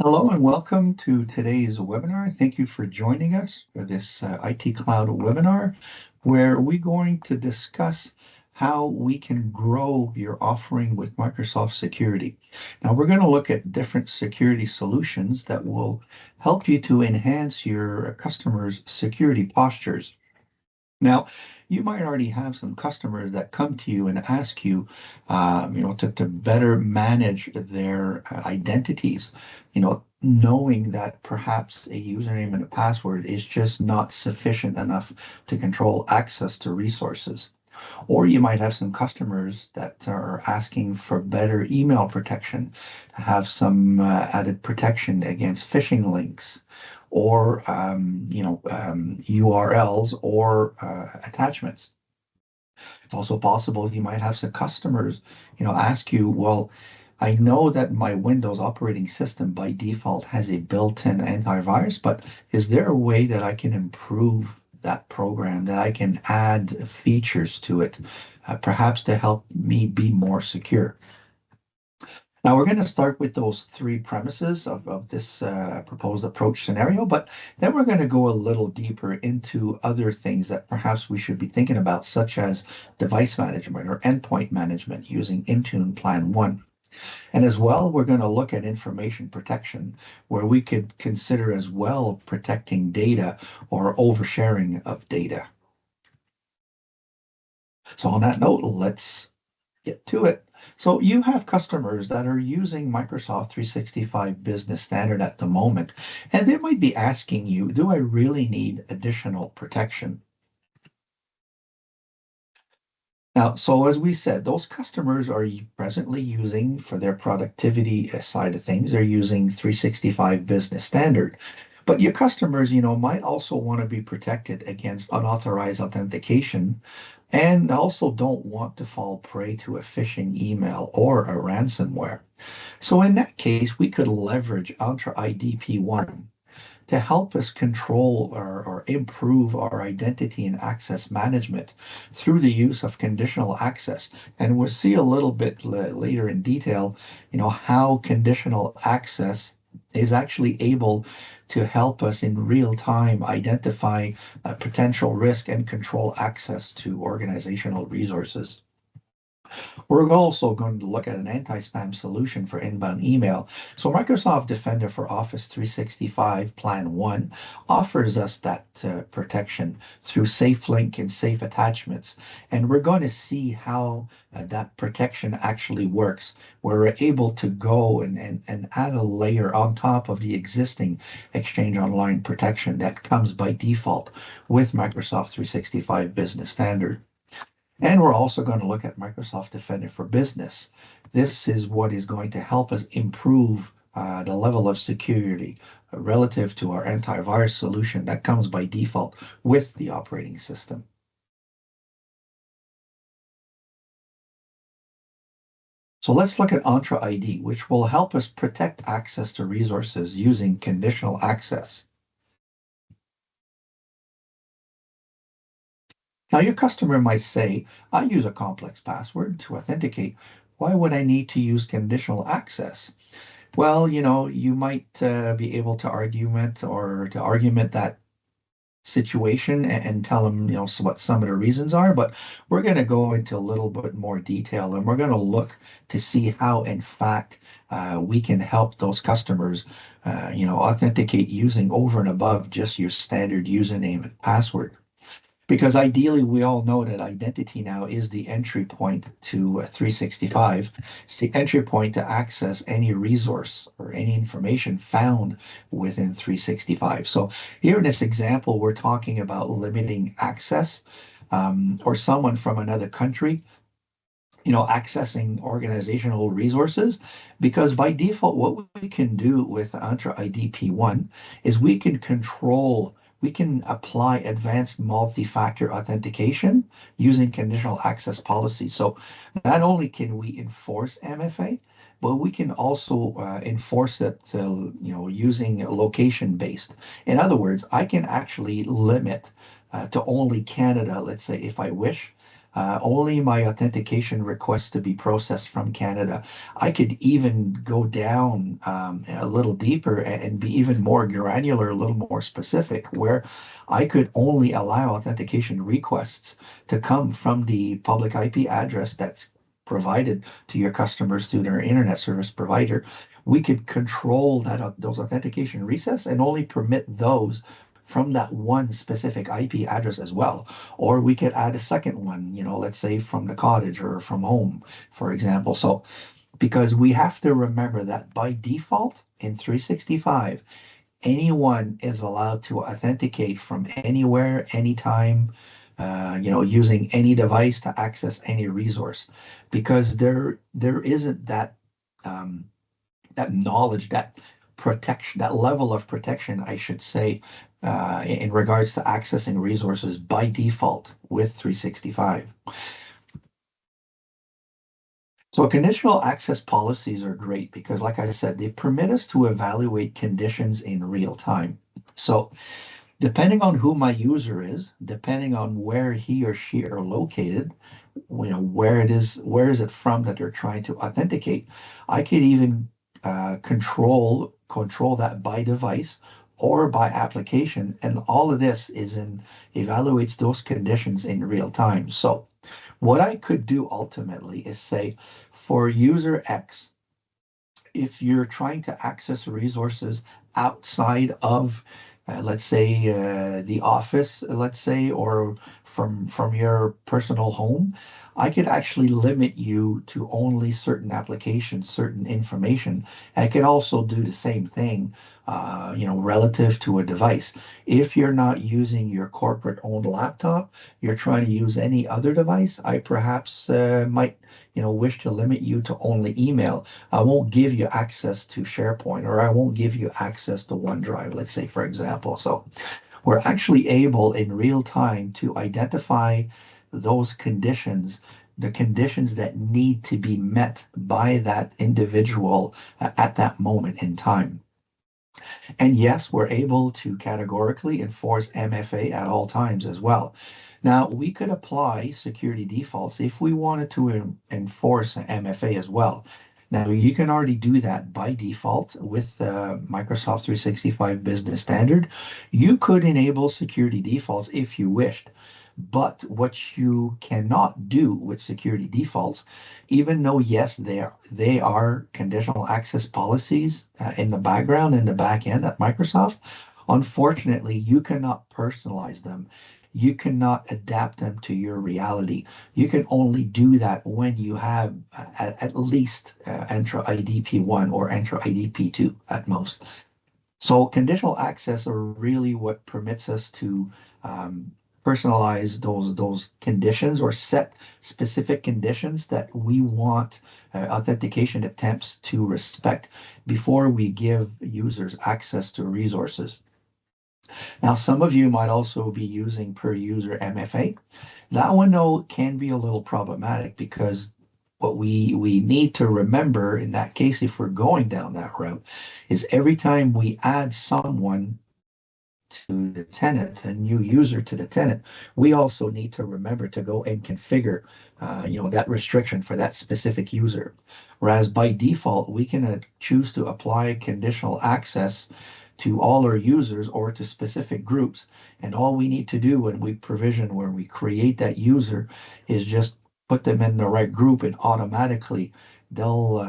Hello and welcome to today's webinar. Thank you for joining us for this IT Cloud webinar, where we're going to discuss how we can grow your offering with Microsoft Security. Now, we're going to look at different security solutions that will help you to enhance your customers' security postures. Now, you might already have some customers that come to you and ask you, to better manage their identities, knowing that perhaps a username and a password is just not sufficient enough to control access to resources. Or you might have some customers that are asking for better email protection, to have some added protection against phishing links or URLs or attachments. It's also possible you might have some customers, ask you, well, I know that my Windows operating system by default has a built-in antivirus, but is there a way that I can improve that program, that I can add features to it, perhaps to help me be more secure? Now, we're going to start with those three premises of this proposed approach scenario, but then we're going to go a little deeper into other things that perhaps we should be thinking about, such as device management or endpoint management using Intune Plan 1. And as well, we're going to look at information protection, where we could consider as well protecting data or oversharing of data. So on that note, let's get to it. So you have customers that are using Microsoft 365 Business Standard at the moment, and they might be asking you, do I really need additional protection? Now, so as we said, those customers are presently using, for their productivity side of things, they're using 365 Business Standard. But your customers, might also want to be protected against unauthorized authentication and also don't want to fall prey to a phishing email or a ransomware. So in that case, we could leverage Ultra IDP1 to help us control or improve our identity and access management through the use of conditional access. And we'll see a little bit later in detail, how conditional access is actually able to help us in real time identify a potential risk and control access to organizational resources. We're also going to look at an anti-spam solution for inbound email. So Microsoft Defender for Office 365 Plan 1 offers us that protection through safe link and safe attachments. And we're going to see how that protection actually works, where we're able to go and add a layer on top of the existing Exchange Online protection that comes by default with Microsoft 365 Business Standard. And we're also going to look at Microsoft Defender for Business. This is what is going to help us improve the level of security relative to our antivirus solution that comes by default with the operating system. So let's look at Entra ID, which will help us protect access to resources using conditional access. Now, your customer might say, I use a complex password to authenticate. Why would I need to use conditional access? Well, you might be able to argument that situation and tell them, what some of the reasons are, but we're going to go into a little bit more detail and we're going to look to see how, in fact, we can help those customers, authenticate using over and above just your standard username and password. Because ideally, we all know that identity now is the entry point to 365. It's the entry point to access any resource or any information found within 365. So here in this example, we're talking about limiting access or someone from another country, accessing organizational resources, because by default, what we can do with Entra IDP1 is we can apply advanced multi-factor authentication using conditional access policies. So not only can we enforce MFA, but we can also enforce it, using location-based. In other words, I can actually limit to only Canada, let's say, if I wish, only my authentication request to be processed from Canada. I could even go down a little deeper and be even more granular, a little more specific, where I could only allow authentication requests to come from the public IP address that's provided to your customers through their internet service provider. We could control those authentication recess and only permit those from that one specific IP address as well. Or we could add a second one, let's say from the cottage or from home, for example. So because we have to remember that by default in 365, anyone is allowed to authenticate from anywhere, anytime, using any device to access any resource, because there isn't um, that knowledge, that protection, that level of protection, I should say, in regards to accessing resources by default with 365. So conditional access policies are great because, like I said, they permit us to evaluate conditions in real time. So depending on who my user is, depending on where he or she are located, where is it from that they're trying to authenticate, I could even control that by device or by application, and all of this is in evaluates those conditions in real time. So what I could do ultimately is say for user X, if you're trying to access resources outside of, let's say, the office, let's say, or from your personal home, I could actually limit you to only certain applications, certain information. I could also do the same thing, relative to a device. If you're not using your corporate-owned laptop, you're trying to use any other device, I perhaps might, wish to limit you to only email. I won't give you access to SharePoint, or I won't give you access to OneDrive, let's say, for example. So we're actually able in real time to identify those conditions, the conditions that need to be met by that individual at that moment in time. And yes, we're able to categorically enforce MFA at all times as well. Now, we could apply security defaults if we wanted to enforce MFA as well. Now, you can already do that by default with Microsoft 365 Business Standard. You could enable security defaults if you wished. But what you cannot do with security defaults, even though, yes, they are conditional access policies in the background, in the back end at Microsoft, unfortunately, you cannot personalize them. You cannot adapt them to your reality. You can only do that when you have at least Entra IDP1 or Entra IDP2 at most. So conditional access are really what permits us to personalize those conditions or set specific conditions that we want authentication attempts to respect before we give users access to resources. Now, some of you might also be using per user MFA. That one, though, can be a little problematic because what we need to remember in that case, if we're going down that route, is every time we add someone to the tenant, a new user to the tenant, we also need to remember to go and configure, that restriction for that specific user. Whereas by default, we can choose to apply conditional access to all our users or to specific groups. And all we need to do when we provision, where we create that user, is just put them in the right group, and automatically they'll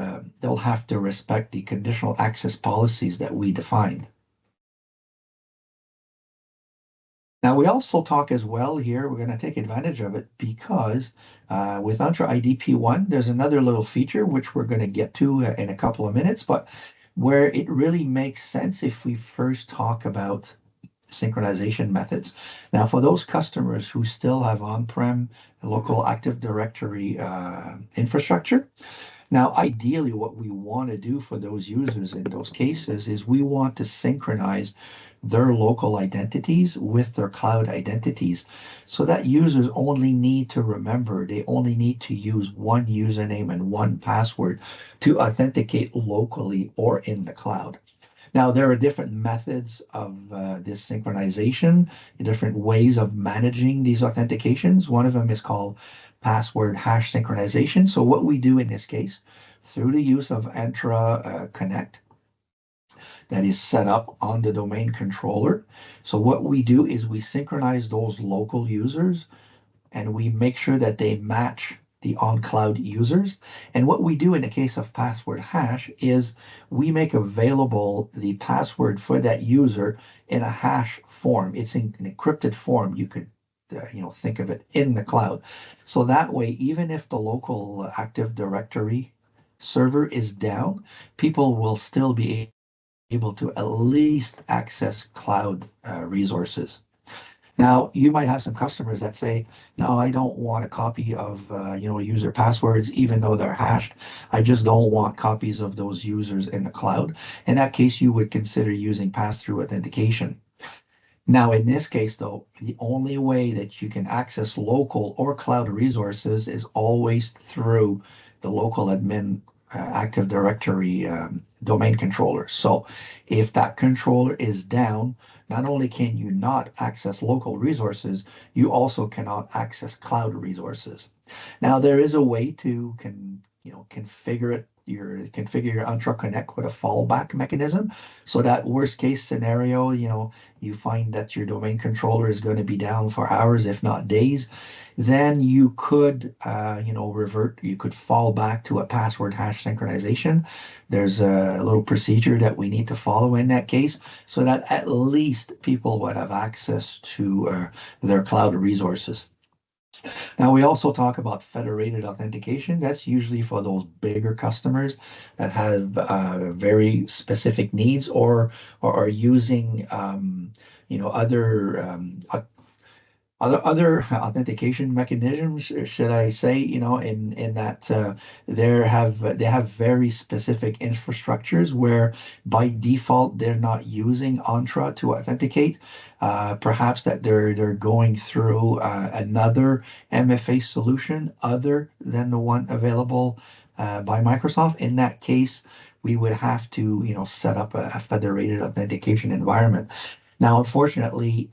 have to respect the conditional access policies that we defined. Now, we also talk as well here, we're going to take advantage of it because with Entra IDP1, there's another little feature which we're going to get to in a couple of minutes, but where it really makes sense if we first talk about synchronization methods. Now, for those customers who still have on-prem local Active Directory infrastructure, now, ideally, what we want to do for those users in those cases is we want to synchronize their local identities with their cloud identities so that users only need to remember, they only need to use one username and one password to authenticate locally or in the cloud. Now, there are different methods of this synchronization, different ways of managing these authentications. One of them is called password hash synchronization. So what we do in this case, through the use of Entra Connect, that is set up on the domain controller. So what we do is we synchronize those local users and we make sure that they match the on-cloud users. And what we do in the case of password hash is we make available the password for that user in a hash form. It's in an encrypted form. You could think of it in the cloud. So that way, even if the local Active Directory server is down, people will still be able to at least access cloud resources. Now, you might have some customers that say, no, I don't want a copy of, user passwords, even though they're hashed. I just don't want copies of those users in the cloud. In that case, you would consider using pass-through authentication. Now, in this case, though, the only way that you can access local or cloud resources is always through the local admin Active Directory domain controller. So if that controller is down, not only can you not access local resources, you also cannot access cloud resources. Now, there is a way to configure your Entra Connect with a fallback mechanism. So that worst case scenario, you find that your domain controller is going to be down for hours, if not days, then you could, you could fall back to a password hash synchronization. There's a little procedure that we need to follow in that case so that at least people would have access to their cloud resources. Now, we also talk about federated authentication. That's usually for those bigger customers that have very specific needs or are using other authentication mechanisms, should I say, in that they have very specific infrastructures where by default they're not using Entra to authenticate. Perhaps that they're going through another MFA solution other than the one available by Microsoft. In that case, we would have to, set up a federated authentication environment. Now, unfortunately,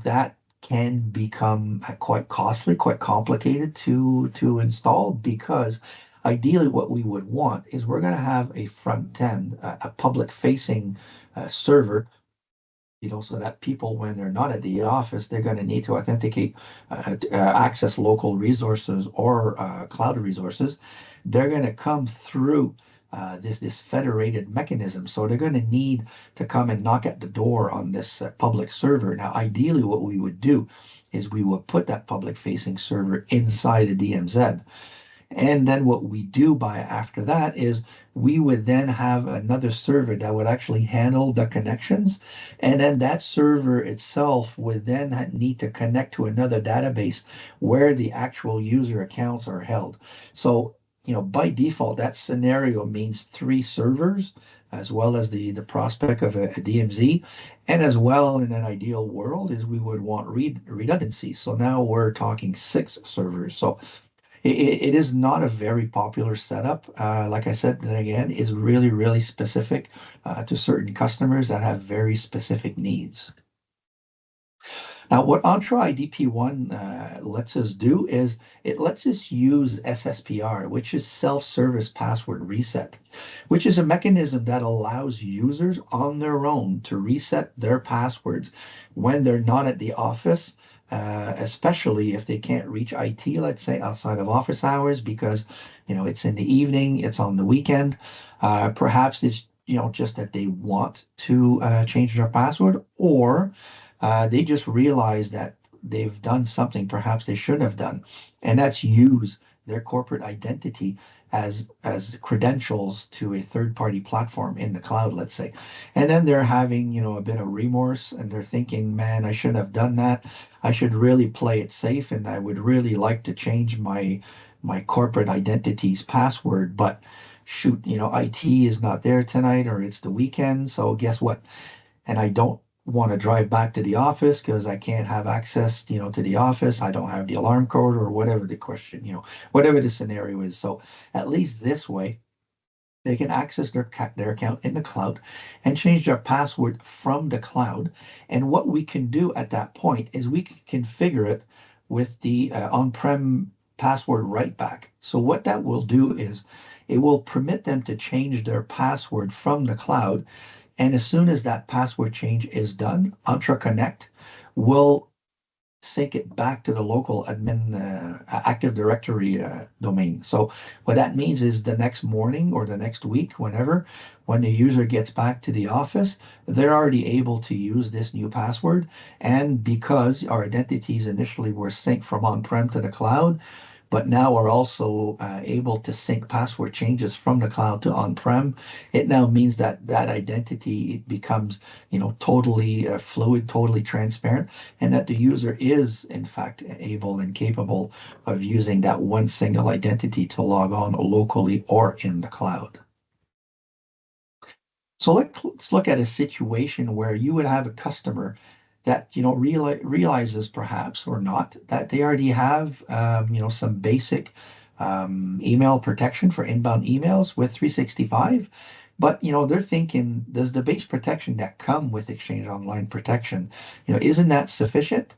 that can become quite costly, quite complicated to install because ideally what we would want is we're going to have a front end, a public facing server, so that people, when they're not at the office, they're going to need to authenticate, access local resources or cloud resources. They're going to come through this federated mechanism. So they're going to need to come and knock at the door on this public server. Now, ideally, what we would do is we would put that public facing server inside a DMZ. And then what we do by after that is we would then have another server that would actually handle the connections. And then that server itself would then need to connect to another database where the actual user accounts are held. So, by default, that scenario means three servers, as well as the prospect of a DMZ. And as well, in an ideal world, is we would want redundancy. So now we're talking six servers. So it is not a very popular setup. Like I said, then again, is really, really specific to certain customers that have very specific needs. Now, what Entra IDP1 lets us do is it lets us use SSPR, which is self-service password reset, which is a mechanism that allows users on their own to reset their passwords when they're not at the office, especially if they can't reach IT, let's say outside of office hours, because it's in the evening, it's on the weekend. Perhaps it's just that they want to change their password, or they just realize that they've done something perhaps they shouldn't have done, and that's use their corporate identity as credentials to a third party platform in the cloud, let's say. And then they're having, a bit of remorse and they're thinking, man, I shouldn't have done that. I should really play it safe and I would really like to change my corporate identity's password, but shoot, IT is not there tonight or it's the weekend. So guess what? And I don't want to drive back to the office because I can't have access, to the office. I don't have the alarm code or whatever the question, whatever the scenario is. So at least this way, They can access their account in the cloud and change their password from the cloud. And what we can do at that point is we can configure it with the on-prem password right back. So what that will do is it will permit them to change their password from the cloud. And as soon as that password change is done, Entra Connect will sync it back to the local admin Active Directory domain. So what that means is the next morning or the next week, whenever, when the user gets back to the office, they're already able to use this new password. And because our identities initially were synced from on-prem to the cloud, but now are also able to sync password changes from the cloud to on-prem. It now means that that identity becomes, totally fluid, totally transparent, and that the user is, in fact, able and capable of using that one single identity to log on locally or in the cloud. So let's look at a situation where you would have a customer that realizes perhaps or not that they already have some basic email protection for inbound emails with 365, but they're thinking, does the base protection that come with Exchange Online protection, isn't that sufficient?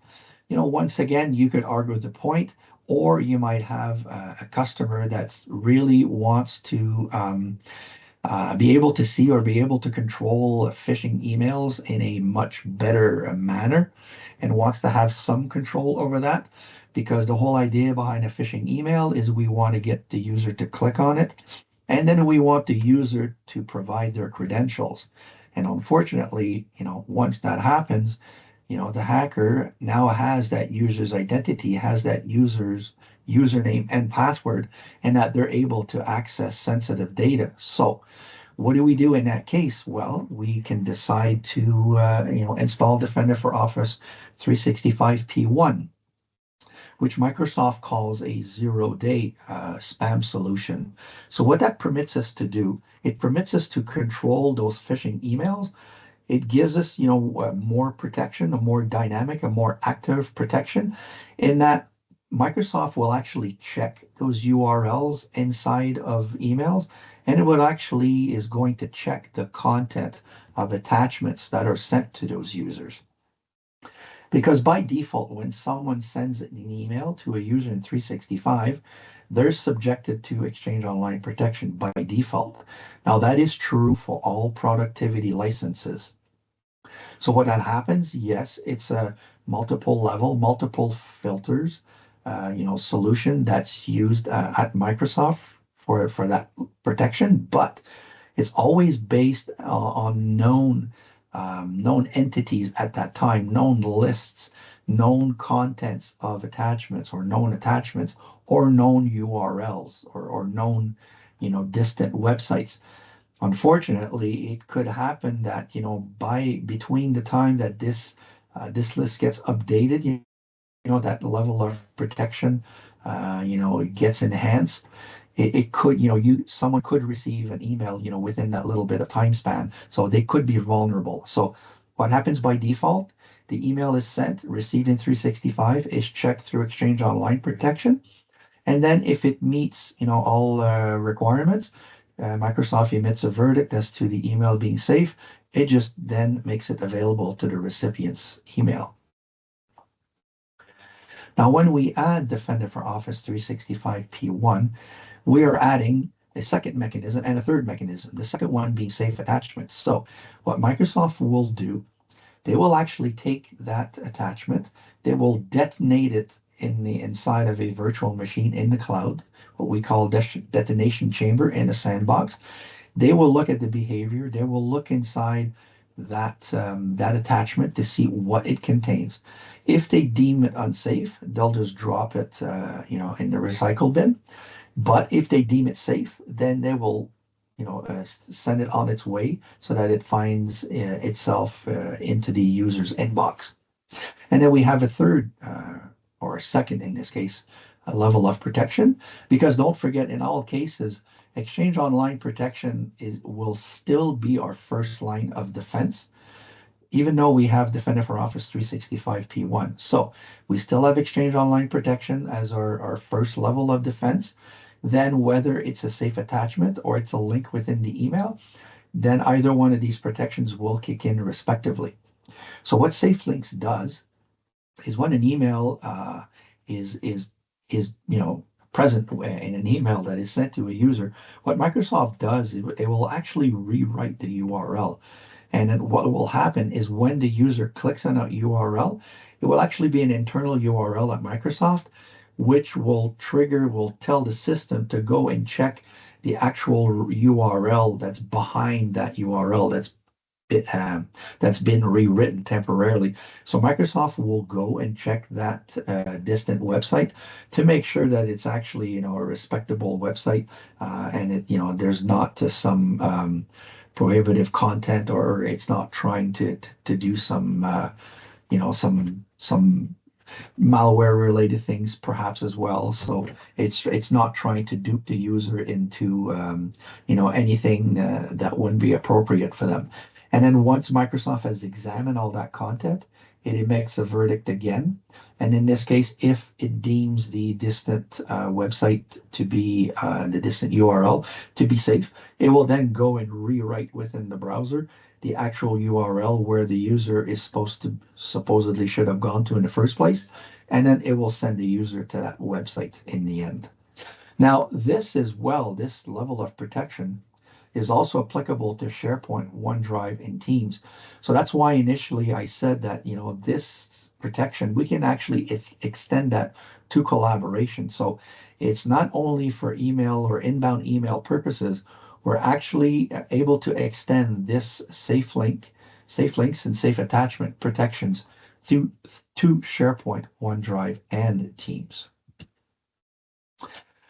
Once again, you could argue the point, or you might have a customer that really wants to be able to see or be able to control phishing emails in a much better manner and wants to have some control over that, because the whole idea behind a phishing email is we want to get the user to click on it, and then we want the user to provide their credentials. And unfortunately, once that happens, the hacker now has that user's identity, has that user's username and password, and that they're able to access sensitive data. So what do we do in that case? Well, we can decide to install Defender for Office 365 P1, which Microsoft calls a zero-day spam solution. So what that permits us to do, it permits us to control those phishing emails. It gives us, more protection, a more dynamic, a more active protection, in that Microsoft will actually check those URLs inside of emails, and it would actually is going to check the content of attachments that are sent to those users. Because by default, when someone sends an email to a user in 365, they're subjected to Exchange Online protection by default. Now, that is true for all productivity licenses. So what that happens, yes, it's a multiple level, multiple filters, solution that's used at Microsoft for that protection, but it's always based on known entities at that time, known lists, known contents of attachments or known attachments or known URLs or known, distant websites. Unfortunately, it could happen that by between the time that this list gets updated, that level of protection, gets enhanced. It could, someone could receive an email, within that little bit of time span, so they could be vulnerable. So what happens by default? The email is sent, received in 365, is checked through Exchange Online protection. And then if it meets, all requirements, Microsoft emits a verdict as to the email being safe. It just then makes it available to the recipient's email. Now, when we add Defender for Office 365 P1, we are adding a second mechanism and a third mechanism, the second one being safe attachments. So what Microsoft will do, they will actually take that attachment, they will detonate it in the inside of a virtual machine in the cloud, what we call detonation chamber in a sandbox. They will look at the behavior. They will look inside that attachment to see what it contains. If they deem it unsafe, they'll just drop it, in the recycle bin. But if they deem it safe, then they will, send it on its way so that it finds itself into the user's inbox. And then we have a third, or a second in this case, a level of protection. Because don't forget, in all cases, Exchange Online protection will still be our first line of defense, even though we have Defender for Office 365 P1. So we still have Exchange Online protection as our first level of defense. then whether it's a safe attachment or it's a link within the email, then either one of these protections will kick in respectively. So what Safe Links does is when an email is is is present in an email that is sent to a user, what Microsoft does is it will actually rewrite the URL. And then what will happen is when the user clicks on a URL, it will actually be an internal URL at Microsoft, which will tell the system to go and check the actual URL that's behind that URL it, um, that's been rewritten temporarily. So Microsoft will go and check that distant website to make sure that it's actually, a respectable website, and there's not some prohibitive content, or it's not trying to do some, some malware related things perhaps as well. So it's not trying to dupe the user into anything that wouldn't be appropriate for them. And then once Microsoft has examined all that content, it makes a verdict again. And in this case, if it deems the distant website to be the distant URL to be safe, it will then go and rewrite within the browser the actual URL where the user is supposedly should have gone to in the first place, and then it will send the user to that website in the end. Now, this level of protection is also applicable to SharePoint, OneDrive, and Teams. So that's why initially I said that, this protection, we can actually extend that to collaboration. So it's not only for email or inbound email purposes, we're actually able to extend this safe links and safe attachment protections through to SharePoint, OneDrive, and Teams.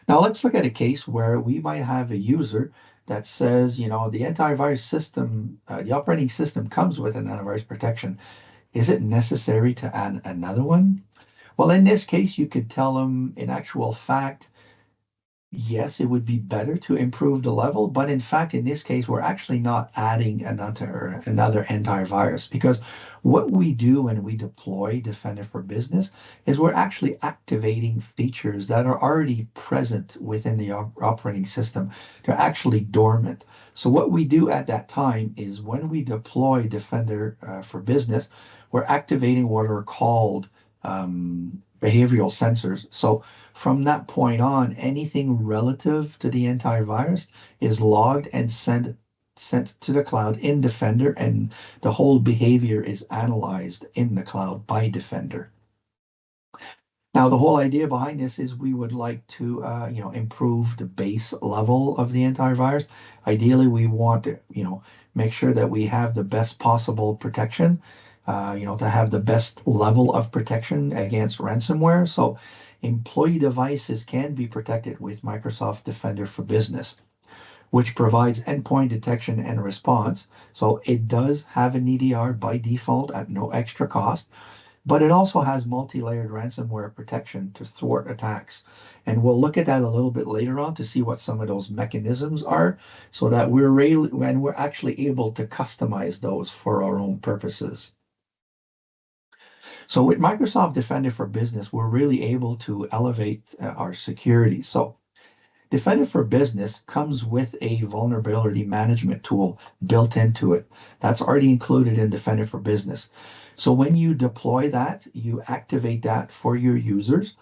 Now let's look at a case where we might have a user that says, the antivirus system, the operating system comes with an antivirus protection. Is it necessary to add another one? Well, in this case, you could tell them in actual fact, yes, it would be better to improve the level, but in fact, in this case, we're actually not adding another antivirus, because what we do when we deploy Defender for Business is we're actually activating features that are already present within the operating system. They're actually dormant. So what we do at that time is when we deploy Defender for Business, we're activating what are called behavioral sensors. So from that point on, anything relative to the antivirus is logged and sent to the cloud in Defender, and the whole behavior is analyzed in the cloud by Defender. Now, the whole idea behind this is we would like to, improve the base level of the antivirus. Ideally, we want to, make sure that we have the best possible protection, to have the best level of protection against ransomware. So employee devices can be protected with Microsoft Defender for Business, which provides endpoint detection and response. So it does have an EDR by default at no extra cost, but it also has multi-layered ransomware protection to thwart attacks. And we'll look at that a little bit later on to see what some of those mechanisms are, so that we're actually able to customize those for our own purposes. So with Microsoft Defender for Business, we're really able to elevate our security. So Defender for Business comes with a vulnerability management tool built into it. That's already included in Defender for Business. So when you deploy that, you activate that for your users.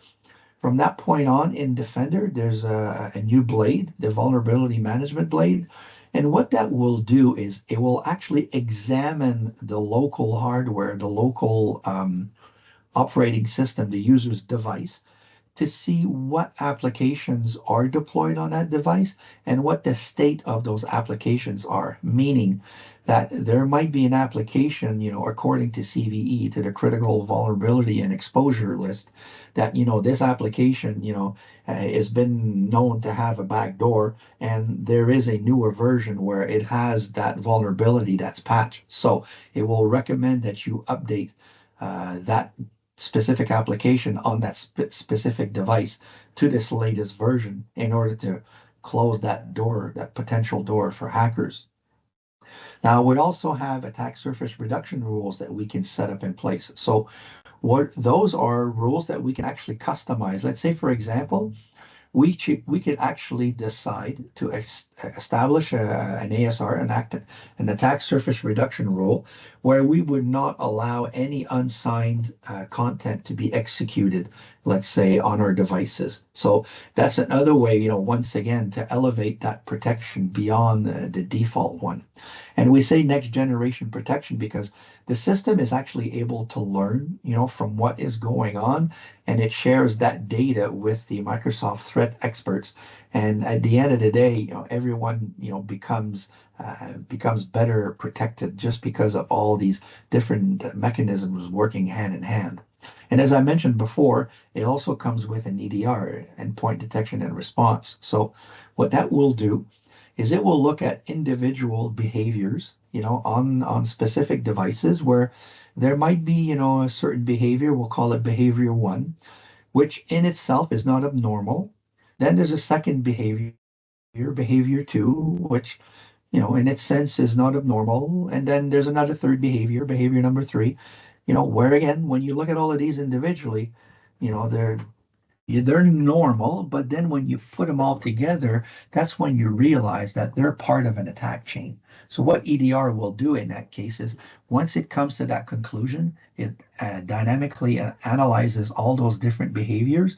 From that point on in Defender, there's a new blade, the vulnerability management blade. And what that will do is it will actually examine the local hardware, the local operating system, the user's device, to see what applications are deployed on that device and what the state of those applications are. Meaning that there might be an application, according to CVE, to the critical vulnerability and exposure list, that, this application, has been known to have a backdoor, and there is a newer version where it has that vulnerability that's patched. So it will recommend that you update that specific application on that specific device to this latest version in order to close that door, that potential door for hackers. Now, we also have attack surface reduction rules that we can set up in place. So what those are rules that we can actually customize. Let's say, for example, we could actually decide to establish an ASR, an attack surface reduction rule, where we would not allow any unsigned content to be executed, let's say, on our devices. So that's another way, once again, to elevate that protection beyond the default one. And we say next generation protection because the system is actually able to learn, from what is going on, and it shares that data with the Microsoft threat experts. And at the end of the day, everyone, becomes better protected just because of all these different mechanisms working hand in hand. And as I mentioned before, it also comes with an EDR, endpoint detection and response. So what that will do is it will look at individual behaviors, on specific devices where there might be, a certain behavior, we'll call it behavior one, which in itself is not abnormal. Then there's a second behavior two, which, in its sense is not abnormal. And then there's another third behavior number three, where again, when you look at all of these individually, they're they're normal, but then when you put them all together, that's when you realize that they're part of an attack chain. So what EDR will do in that case is once it comes to that conclusion, it dynamically analyzes all those different behaviors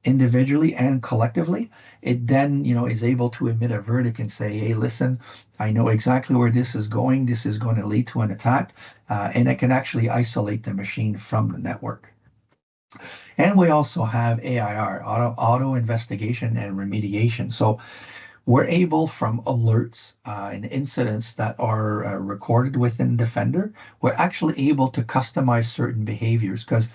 individually and collectively. It then, is able to emit a verdict and say, hey, listen, I know exactly where this is going. This is going to lead to an attack. And it can actually isolate the machine from the network. And we also have AIR, auto investigation and remediation. So we're able from alerts and incidents that are recorded within Defender, we're actually able to customize certain behaviors because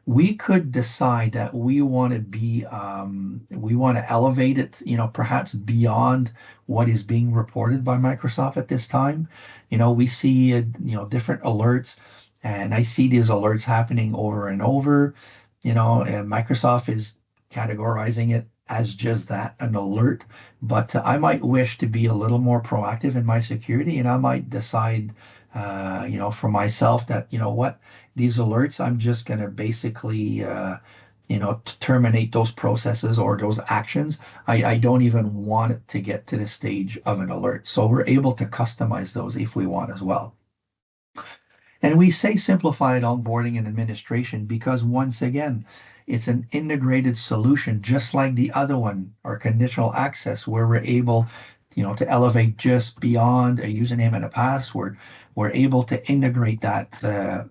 we could decide that we want to elevate it, perhaps beyond what is being reported by Microsoft at this time. We see, different alerts, and I see these alerts happening over and over, and Microsoft is categorizing it as just that, an alert. But I might wish to be a little more proactive in my security, and I might decide, for myself that, what, these alerts, I'm just going to basically, terminate those processes or those actions. I don't even want it to get to the stage of an alert. So we're able to customize those if we want as well. And we say simplified onboarding and administration because once again, it's an integrated solution, just like the other one, our conditional access, where we're able, to elevate just beyond a username and a password. We're able to integrate that,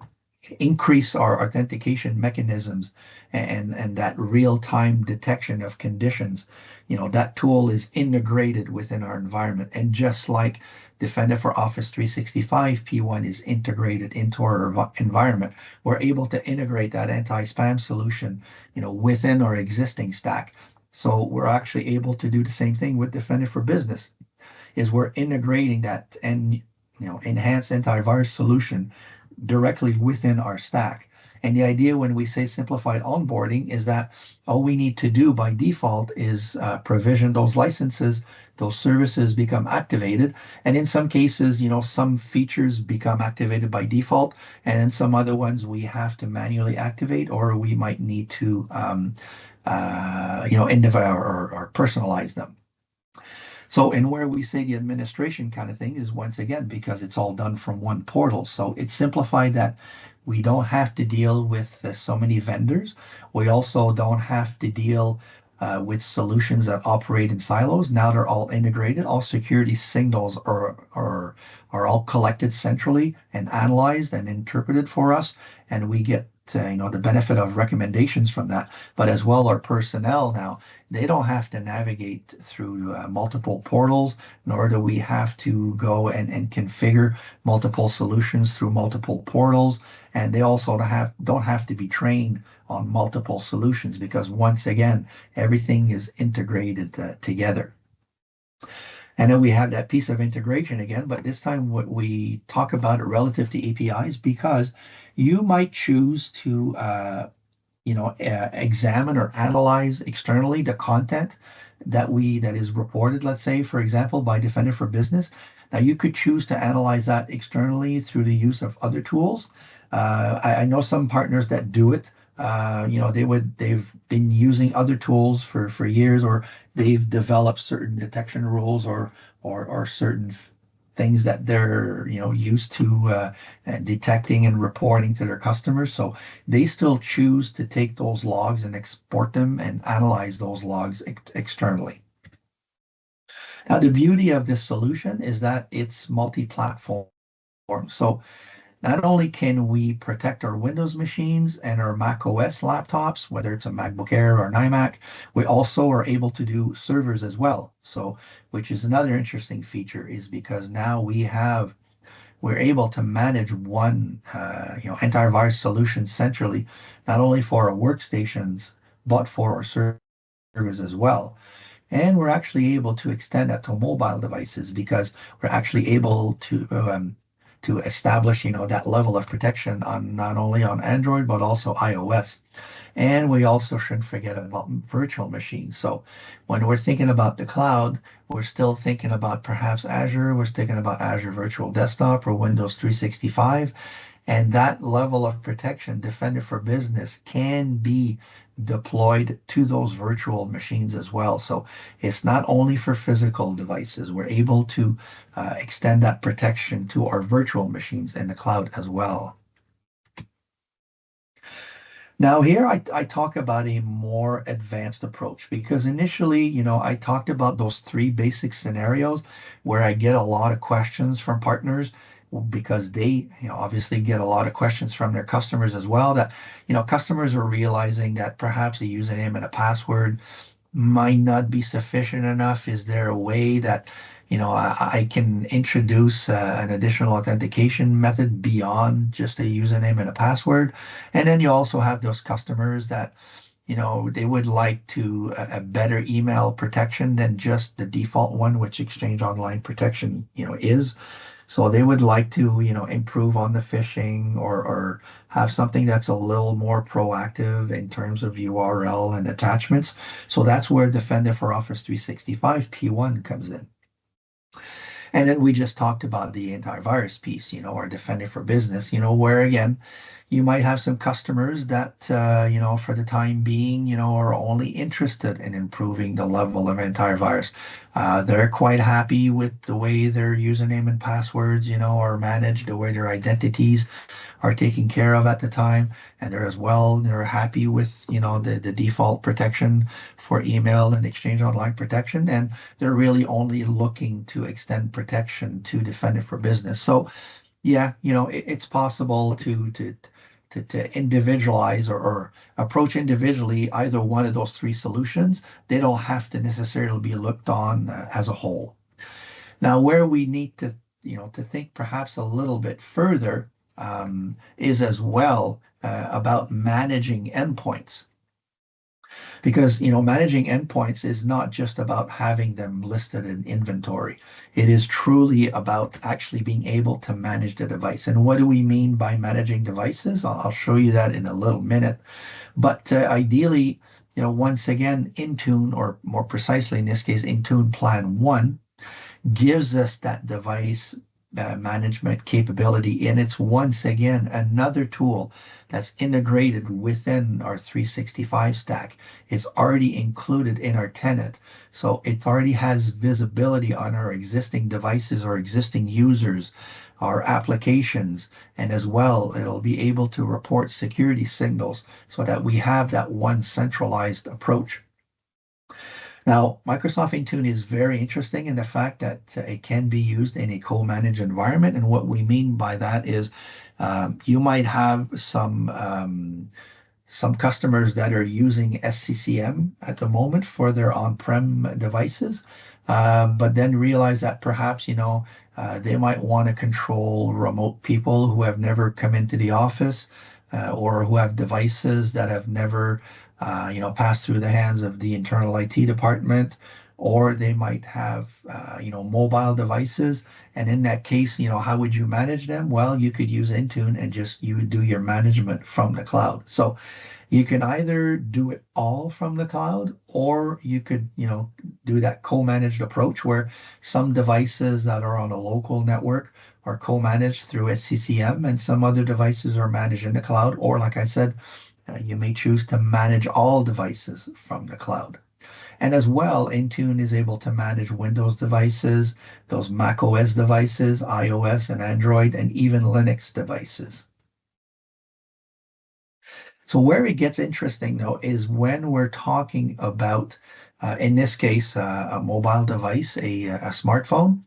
increase our authentication mechanisms and that real-time detection of conditions. That tool is integrated within our environment. And just like Defender for Office 365 P1 is integrated into our environment, we're able to integrate that anti-spam solution, within our existing stack. So we're actually able to do the same thing with Defender for Business, is we're integrating that and enhanced antivirus solution directly within our stack. And the idea when we say simplified onboarding is that all we need to do by default is provision those licenses, those services become activated. And in some cases, some features become activated by default, and in some other ones we have to manually activate, or we might need to, individual or personalize them. So, and where we say the administration kind of thing is once again because it's all done from one portal. So it's simplified that we don't have to deal with so many vendors. We also don't have to deal with solutions that operate in silos. Now they're all integrated. All security signals are all collected centrally and analyzed and interpreted for us, and we get the benefit of recommendations from that. But as well, our personnel now, they don't have to navigate through multiple portals, nor do we have to go and configure multiple solutions through multiple portals. And they also don't have to be trained on multiple solutions because once again, everything is integrated together. And then we have that piece of integration again, but this time what we talk about it relative to APIs because you might choose to examine or analyze externally the content that is reported, let's say, for example, by Defender for Business. Now you could choose to analyze that externally through the use of other tools. I know some partners that do it they've been using other tools for years, or they've developed certain detection rules, or certain things that they're used to detecting and reporting to their customers. So they still choose to take those logs and export them and analyze those logs externally. Now, the beauty of this solution is that it's multi-platform. So not only can we protect our Windows machines and our Mac OS laptops, whether it's a MacBook Air or an iMac, we also are able to do servers as well. So, which is another interesting feature, is because now we're able to manage one antivirus solution centrally, not only for our workstations but for our servers as well. And we're actually able to extend that to mobile devices, because we're actually able to establish, that level of protection on not only on Android but also iOS. And we also shouldn't forget about virtual machines. So when we're thinking about the cloud, we're still thinking about perhaps Azure. We're thinking about Azure Virtual Desktop or Windows 365. And that level of protection, Defender for Business, can be deployed to those virtual machines as well. So it's not only for physical devices. We're able to extend that protection to our virtual machines in the cloud as well. Now, here I talk about a more advanced approach, because initially, I talked about those three basic scenarios where I get a lot of questions from partners, because they, obviously get a lot of questions from their customers as well, that, customers are realizing that perhaps a username and a password might not be sufficient enough. Is there a way that, I can introduce an additional authentication method beyond just a username and a password? And then you also have those customers that, they would like to a better email protection than just the default one, which Exchange Online Protection, is. So they would like to, improve on the phishing, or have something that's a little more proactive in terms of URL and attachments. So that's where Defender for Office 365 P1 comes in. And then we just talked about the antivirus piece, or Defender for Business, where again, you might have some customers that, for the time being, are only interested in improving the level of antivirus. They're quite happy with the way their username and passwords, are managed, the way their identities are taken care of at the time. And they're happy with, the default protection for email and Exchange Online Protection. And they're really only looking to extend protection to Defender for Business. So yeah, it's possible to individualize, or approach individually either one of those three solutions. They don't have to necessarily be looked on as a whole. Now, where we need to think perhaps a little bit further, is as well about managing endpoints. Because, managing endpoints is not just about having them listed in inventory. It is truly about actually being able to manage the device. And what do we mean by managing devices? I'll show you that in a little minute. But ideally, once again, Intune, or more precisely in this case, Intune Plan 1, gives us that device management capability. And it's once again another tool that's integrated within our 365 stack. It's already included in our tenant. So it already has visibility on our existing devices or existing users, our applications, and as well, it'll be able to report security signals, so that we have that one centralized approach. Now, Microsoft Intune is very interesting in the fact that it can be used in a co-managed environment. And what we mean by that is, you might have some customers that are using SCCM at the moment for their on-prem devices, but then realize that perhaps, they might want to control remote people who have never come into the office, or who have devices that have never, passed through the hands of the internal IT department, or they might have, mobile devices. And in that case, how would you manage them? Well, you could use Intune, and just you would do your management from the cloud. So you can either do it all from the cloud, or you could, do that co-managed approach, where some devices that are on a local network are co-managed through SCCM, and some other devices are managed in the cloud, or like I said, You may choose to manage all devices from the cloud. And as well, Intune is able to manage Windows devices, those Mac OS devices, iOS and Android, and even Linux devices. So where it gets interesting though is when we're talking about, in this case, a mobile device, a smartphone,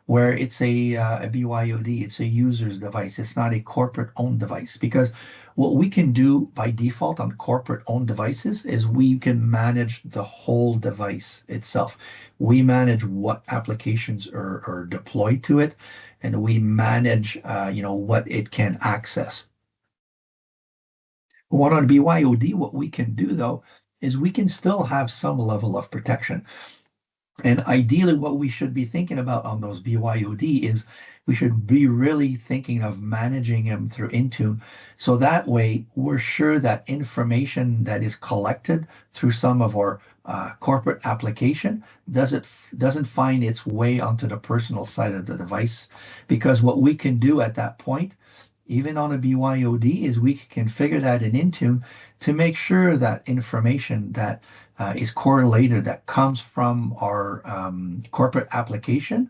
where it's a BYOD, it's a user's device. It's not a corporate owned device because what we can do by default on corporate owned devices is we can manage the whole device itself. We manage what applications are deployed to it, and we manage, what it can access. What on BYOD, what we can do though, is we can still have some level of protection. And ideally, what we should be thinking about on those BYOD is we should be really thinking of managing them through Intune. So that way, we're sure that information that is collected through some of our corporate application doesn't find its way onto the personal side of the device. Because what we can do at that point, even on a BYOD, is we can configure that in Intune to make sure that information that is correlated that comes from our corporate application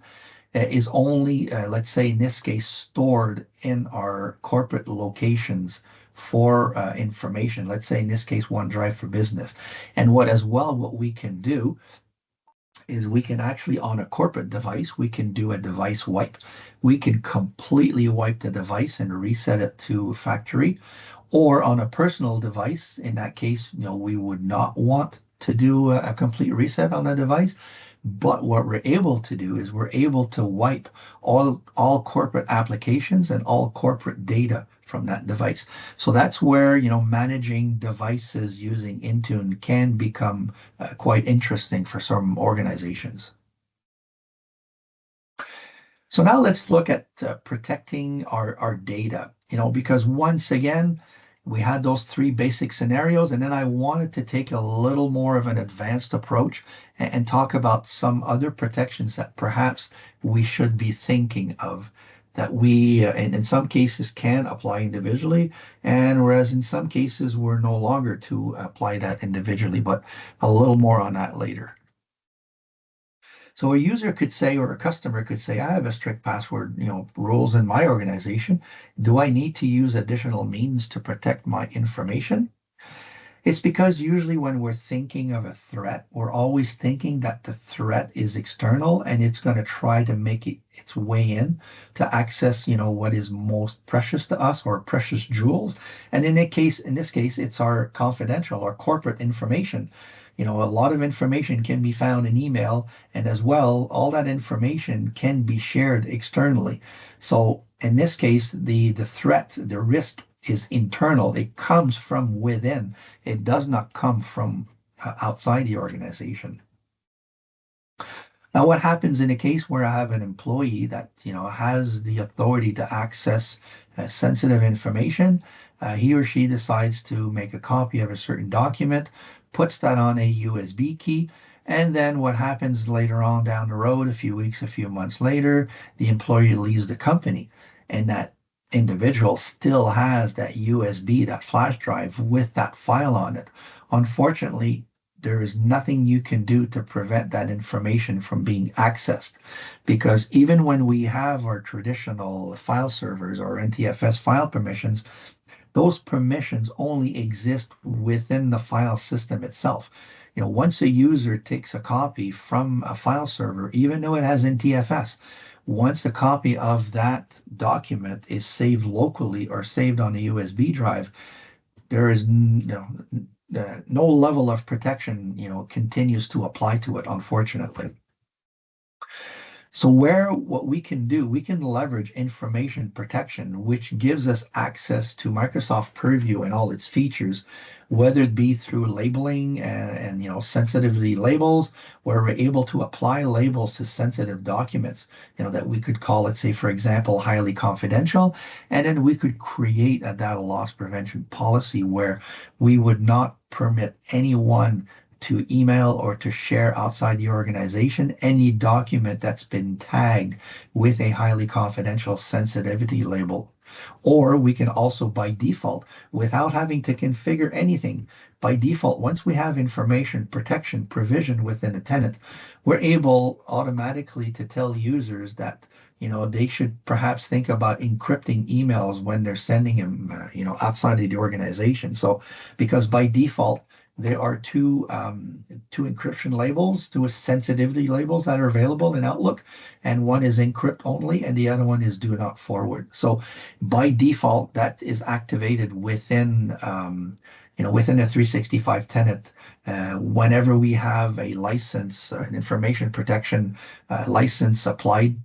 is only, let's say in this case, stored in our corporate locations for information. Let's say in this case, OneDrive for Business. And what we can do is we can actually, on a corporate device, we can do a device wipe. We can completely wipe the device and reset it to factory. Or on a personal device, in that case, we would not want to do a complete reset on the device. But what we're able to do is we're able to wipe all corporate applications and all corporate data from that device. So that's where, managing devices using Intune can become quite interesting for some organizations. So now let's look at protecting our data, because once again, we had those three basic scenarios, and then I wanted to take a little more of an advanced approach and talk about some other protections that perhaps we should be thinking of that we, in some cases, can apply individually, and whereas in some cases, we're no longer to apply that individually, but a little more on that later. So a user could say, or a customer could say, I have a strict password, rules in my organization. Do I need to use additional means to protect my information? It's because usually when we're thinking of a threat, we're always thinking that the threat is external and it's going to try to make its way in to access, what is most precious to us or precious jewels. And in this case, it's our confidential or corporate information. A lot of information can be found in email, and as well, all that information can be shared externally. So in this case, the threat, the risk is internal. It comes from within. It does not come from outside the organization. Now, what happens in a case where I have an employee that has the authority to access sensitive information? He or she decides to make a copy of a certain document, puts that on a USB key, and then what happens later on down the road, a few weeks, a few months later, the employee leaves the company, and that individual still has that USB, that flash drive with that file on it. Unfortunately, there is nothing you can do to prevent that information from being accessed. Because even when we have our traditional file servers or NTFS file permissions, those permissions only exist within the file system itself. Once a user takes a copy from a file server, even though it has NTFS, once the copy of that document is saved locally or saved on a USB drive, there is no level of protection, continues to apply to it, unfortunately. So what we can do, we can leverage information protection, which gives us access to Microsoft Purview and all its features, whether it be through labeling and sensitivity labels, where we're able to apply labels to sensitive documents, that we could call it, say, for example, highly confidential, and then we could create a data loss prevention policy where we would not permit anyone to email or to share outside the organization any document that's been tagged with a highly confidential sensitivity label. Or we can also, by default, without having to configure anything, by default, once we have information protection provision within a tenant, we're able automatically to tell users that they should perhaps think about encrypting emails when they're sending them outside of the organization. So because by default there are two encryption labels, two sensitivity labels that are available in Outlook, and one is encrypt only and the other one is do not forward. So by default that is activated within a 365 tenant whenever we have a license, an information protection license applied,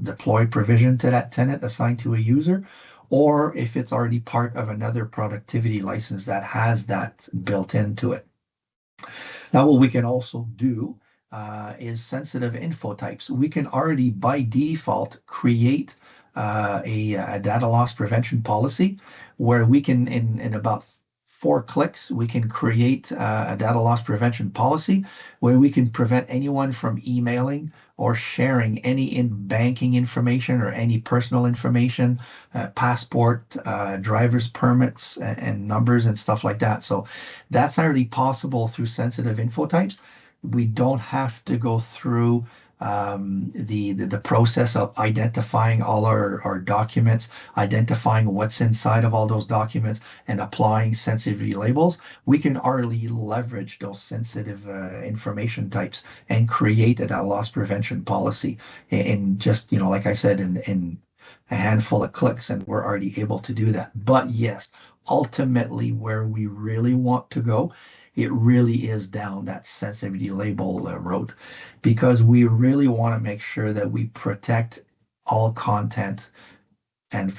deploy provision to that tenant assigned to a user, or if it's already part of another productivity license that has that built into it. Now, what we can also do is sensitive info types. We can already by default create a data loss prevention policy where we can, in about 4 clicks, we can create a data loss prevention policy where we can prevent anyone from emailing or sharing any banking information or any personal information, passport, driver's permits, and numbers and stuff like that. So that's already possible through sensitive info types. We don't have to go through the process of identifying all our documents, identifying what's inside of all those documents, and applying sensitivity labels. We can already leverage those sensitive information types and create a data loss prevention policy in just, like I said, in a handful of clicks, and we're already able to do that. But yes, ultimately, where we really want to go, it really is down that sensitivity label road, because we really want to make sure that we protect all content and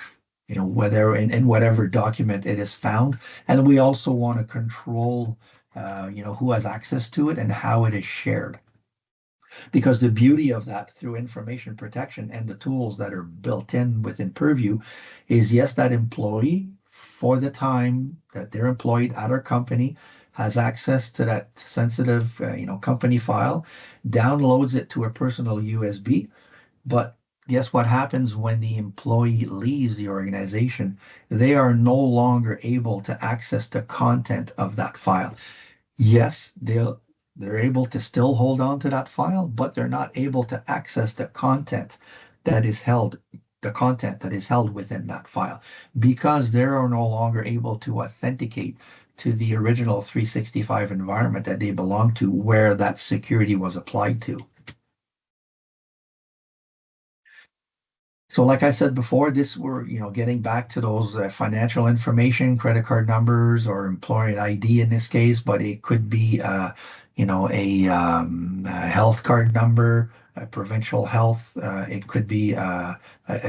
whether in whatever document it is found, and we also want to control who has access to it and how it is shared. Because the beauty of that through information protection and the tools that are built in within Purview is, yes, that employee for the time that they're employed at our company has access to that sensitive company file, downloads it to a personal USB. But guess what happens when the employee leaves the organization? They are no longer able to access the content of that file. Yes, they're able to still hold on to that file, but they're not able to access that is held, the content that is held within that file, because they are no longer able to authenticate to the original 365 environment that they belong to, where that security was applied to. So like I said before, we're getting back to those financial information, credit card numbers, or employee ID in this case, but it could be a health card number, a provincial health. It could be a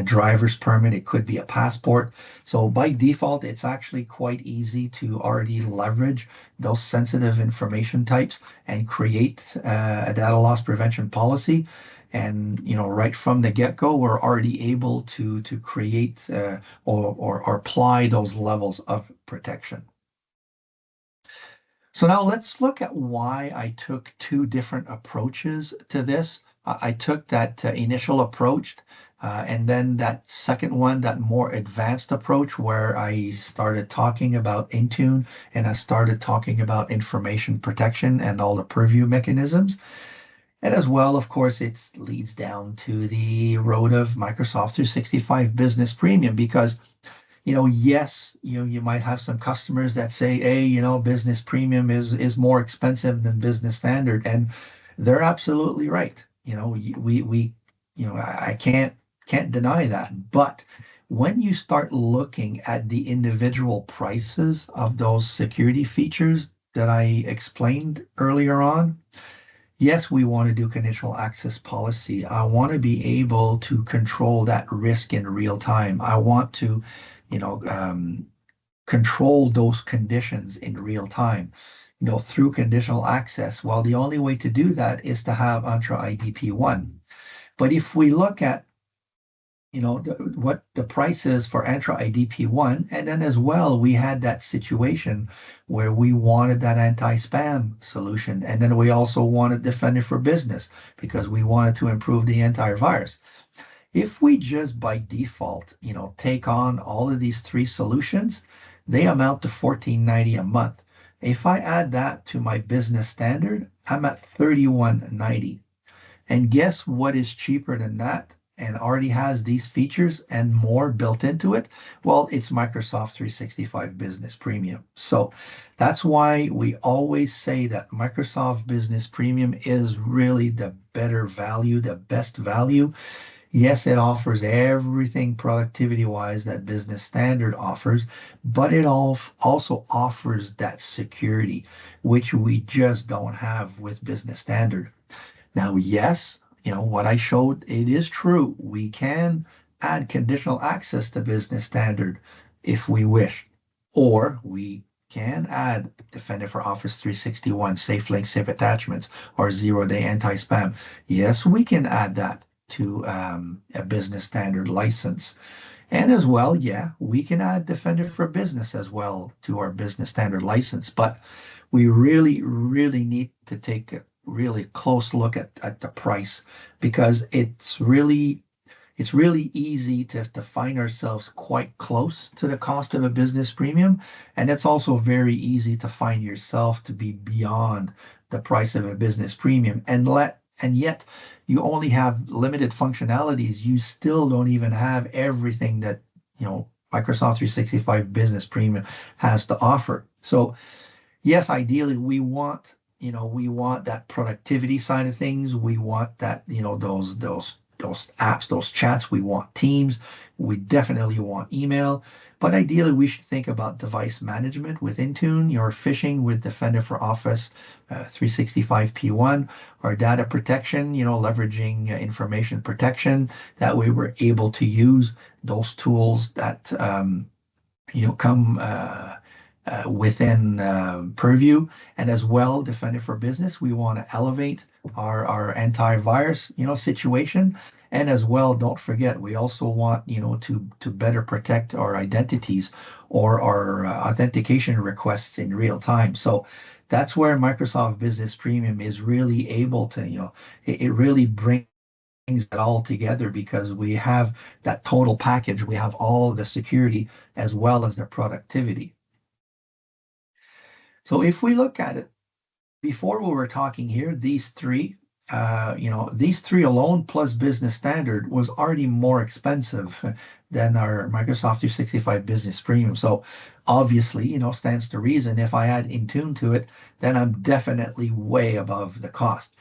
driver's permit. It could be a passport. So by default, it's actually quite easy to already leverage those sensitive information types and create a data loss prevention policy. And right from the get-go, we're already able to create or apply those levels of protection. So now let's look at why I took two different approaches to this. I took that initial approach and then that second one, that more advanced approach, where I started talking about Intune and I started talking about information protection and all the purview mechanisms. And as well, of course, it leads down to the road of Microsoft 365 Business Premium, because yes, you might have some customers that say, hey, Business Premium is more expensive than Business Standard, and they're absolutely right. I can't deny that. But when you start looking at the individual prices of those security features that I explained earlier on, yes, we want to do conditional access policy. I want to be able to control that risk in real time. I want to, control those conditions in real time, through conditional access. Well, the only way to do that is to have Entra IDP1. But if we look at what the price is for Entra IDP1, and then as well we had that situation where we wanted that anti-spam solution, and then we also wanted Defender for Business because we wanted to improve the antivirus. If we just by default, take on all of these three solutions, they amount to 14.90 a month. If I add that to my business standard, I'm at 31.90. And guess what is cheaper than that and already has these features and more built into it? Well, it's Microsoft 365 Business Premium. So that's why we always say that Microsoft Business Premium is really the better value, the best value. Yes, it offers everything productivity wise that business standard offers, but it also offers that security, which we just don't have with business standard. Now, yes, what I showed, it is true. We can add conditional access to business standard if we wish, or we can add Defender for Office 361, safe links, safe attachments, or zero-day anti-spam. Yes, we can add that to a business standard license. And as well, yeah, we can add Defender for Business as well to our business standard license. But we really, really need to take a really close look at the price because it's really easy to find ourselves quite close to the cost of a business premium. And it's also very easy to find yourself to be beyond the price of a business premium and yet you only have limited functionalities. You still don't even have everything that, Microsoft 365 Business Premium has to offer. So yes, ideally we want that productivity side of things. We want that, those apps, those chats. We want Teams. We definitely want email. But ideally, we should think about device management with Intune, your phishing with Defender for Office 365 P1, or data protection, leveraging information protection. That way we're able to use those tools that come within purview. And as well, Defender for Business, we want to elevate our antivirus, situation. And as well, don't forget, we also want, to better protect our identities or our authentication requests in real time. So that's where Microsoft Business Premium is really able to, it really brings it all together because we have that total package. We have all the security as well as the productivity. So if we look at it, before we were talking here, these three alone plus business standard was already more expensive than our Microsoft 365 Business Premium. So obviously, stands to reason if I add Intune to it, then I'm definitely way above the cost.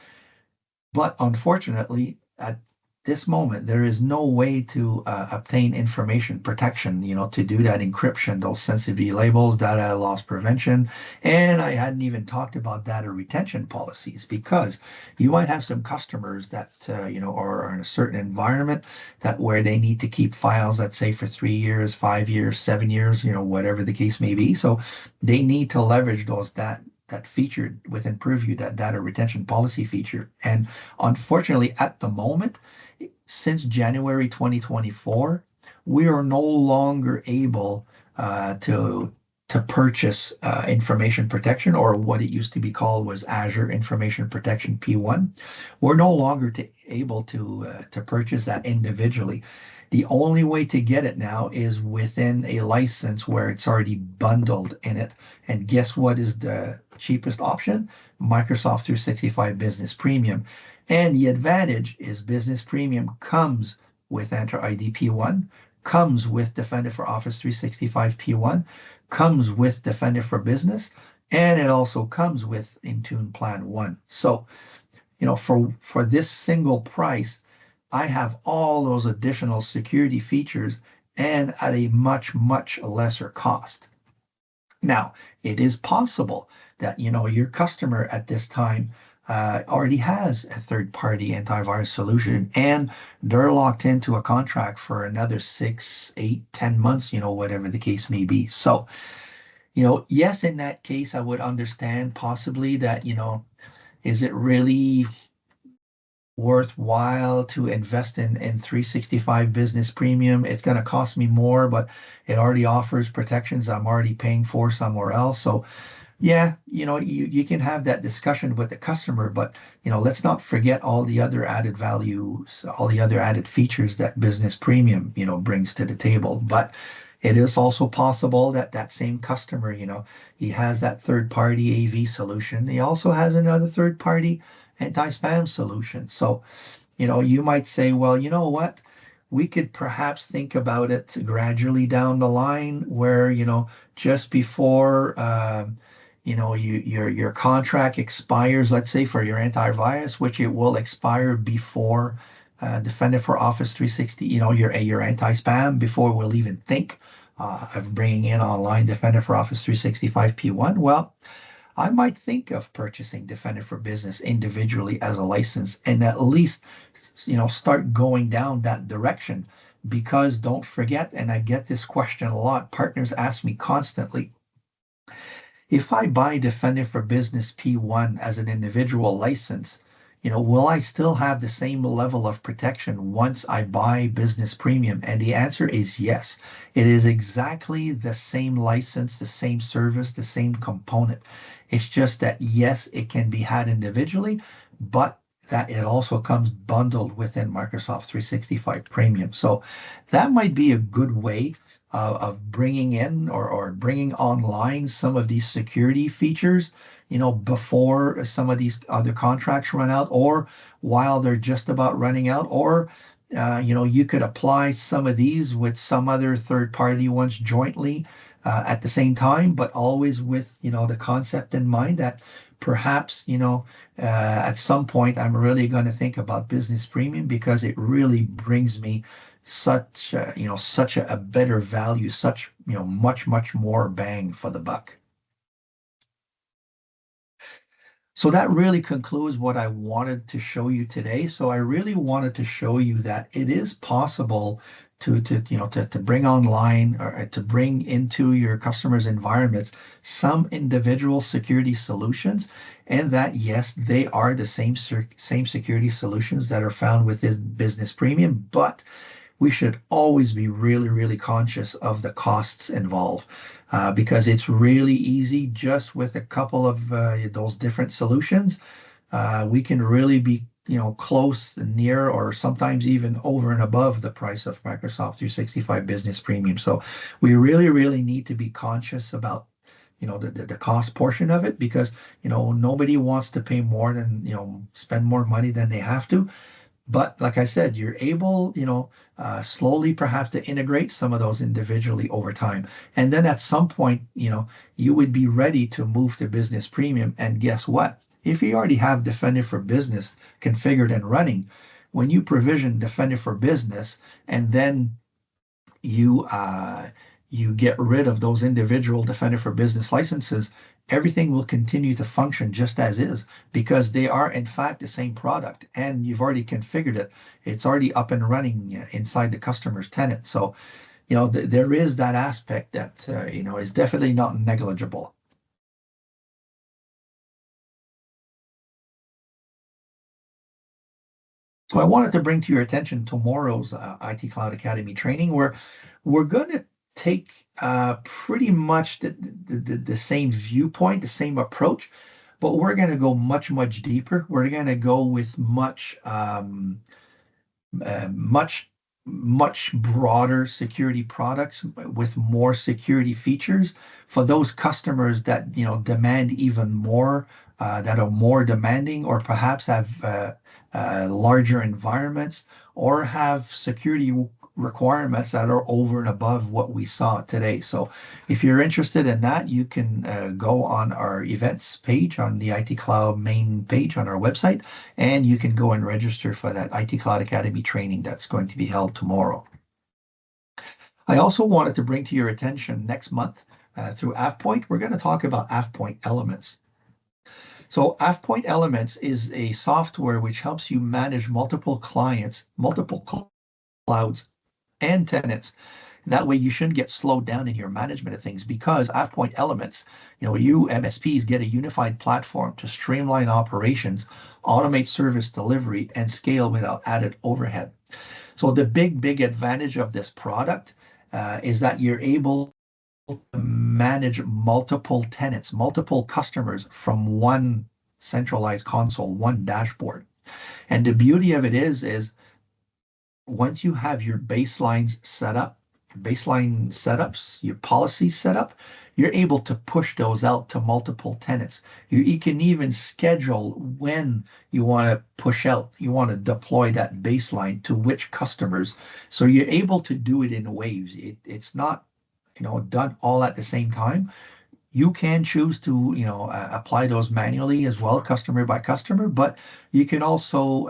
But unfortunately, at this moment, there is no way to obtain information protection, to do that encryption, those sensitivity labels, data loss prevention. And I hadn't even talked about data retention policies because you might have some customers that, are in a certain environment that where they need to keep files, let's say for 3 years, 5 years, 7 years, whatever the case may be. So they need to leverage that feature within Purview, that data retention policy feature. And unfortunately, at the moment, since January 2024, we are no longer able to purchase information protection, or what it used to be called was Azure Information Protection P1. We're no longer able to purchase that individually. The only way to get it now is within a license where it's already bundled in it. And guess what is the cheapest option? Microsoft 365 Business Premium. And the advantage is Business Premium comes with Enter ID P1, comes with Defender for Office 365 P1, comes with Defender for Business, and it also comes with Intune Plan 1. So, for this single price, I have all those additional security features and at a much, much lesser cost. Now, it is possible that your customer at this time already has a third-party antivirus solution, and they're locked into a contract for another 6, 8, 10 months, whatever the case may be. So, yes, in that case, I would understand possibly that, is it really worthwhile to invest in 365 Business Premium? It's going to cost me more, but it already offers protections I'm already paying for somewhere else. So Yeah, you can have that discussion with the customer, but let's not forget all the other added values, all the other added features that Business Premium, brings to the table. But it is also possible that that same customer, he has that third party AV solution. He also has another third party anti-spam solution. So you might say, well, you know what? We could perhaps think about it gradually down the line where, just before, your contract expires, let's say for your antivirus, which it will expire before Defender for Office 360, your anti-spam, before we'll even think of bringing in online Defender for Office 365 P1. Well, I might think of purchasing Defender for Business individually as a license and at least, start going down that direction. Because don't forget, and I get this question a lot, partners ask me constantly, if I buy Defender for Business P1 as an individual license, will I still have the same level of protection once I buy Business Premium? And the answer is yes. It is exactly the same license, the same service, the same component. It's just that, yes, it can be had individually, but that it also comes bundled within Microsoft 365 Premium. So that might be a good way of bringing in or bringing online some of these security features, before some of these other contracts run out or while they're just about running out. Or, you could apply some of these with some other third party ones jointly at the same time, but always with, the concept in mind that perhaps, at some point I'm really going to think about Business Premium because it really brings me such a better value, such, much more bang for the buck. So that really concludes what I wanted to show you today. So I really wanted to show you that it is possible to bring online or to bring into your customers' environments some individual security solutions, and that yes, they are the same security solutions that are found within Business Premium, but we should always be really, really conscious of the costs involved because it's really easy just with a couple of those different solutions. We can really be, close, near, or sometimes even over and above the price of Microsoft 365 Business Premium. So we really, really need to be conscious about the cost portion of it because nobody wants to pay more than spend more money than they have to. But like I said, you're able, slowly perhaps to integrate some of those individually over time. And then at some point, you would be ready to move to Business Premium. And guess what? If you already have Defender for Business configured and running, when you provision Defender for Business and then you you get rid of those individual Defender for Business licenses, everything will continue to function just as is because they are in fact the same product and you've already configured it. It's already up and running inside the customer's tenant. So, there is that aspect that is definitely not negligible. So I wanted to bring to your attention tomorrow's IT Cloud Academy training where we're going to take pretty much the same viewpoint, the same approach, but we're going to go much, much deeper. We're going to go with much, much broader security products with more security features for those customers that demand even more, that are more demanding, or perhaps have larger environments, or have security requirements that are over and above what we saw today. So if you're interested in that, you can go on our events page on the IT Cloud main page on our website, and you can go and register for that IT Cloud Academy training that's going to be held tomorrow. I also wanted to bring to your attention next month through AvePoint, we're going to talk about AvePoint Elements. So AvePoint Elements is a software which helps you manage multiple clients, multiple clouds, and tenants. That way you shouldn't get slowed down in your management of things because AvePoint Elements, you MSPs get a unified platform to streamline operations, automate service delivery, and scale without added overhead. So the big, big advantage of this product is that you're able manage multiple tenants, multiple customers from one centralized console, one dashboard. And the beauty of it is once you have your baselines set up, baseline setups, your policies set up, you're able to push those out to multiple tenants. You can even schedule when you want to push out, you want to deploy that baseline to which customers. So you're able to do it in waves. It's not, done all at the same time. You can choose to, apply those manually as well, customer by customer, but you can also,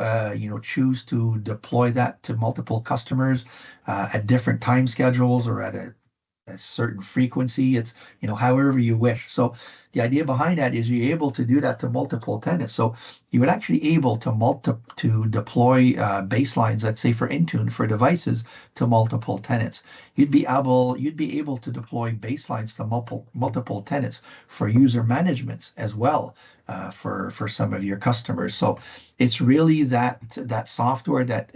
choose to deploy that to multiple customers at different time schedules or at a certain frequency. It's, however you wish. So the idea behind that is you're able to do that to multiple tenants. So you would actually able to deploy baselines, let's say for Intune for devices to multiple tenants. You'd be able to deploy baselines to multiple tenants for user management as well for some of your customers. So it's really that software that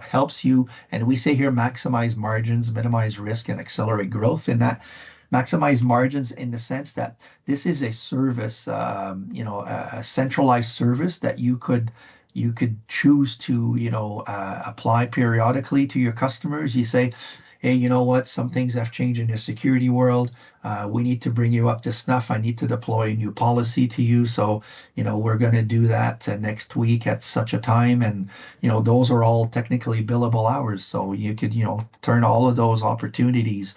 helps you, and we say here maximize margins, minimize risk, and accelerate growth. In that maximize margins in the sense that this is a service, a centralized service that you could choose to apply periodically to your customers. You say, hey, you know what? Some things have changed in the security world. We need to bring you up to snuff. I need to deploy a new policy to you. So, we're going to do that next week at such a time. And, those are all technically billable hours. So you could, turn all of those opportunities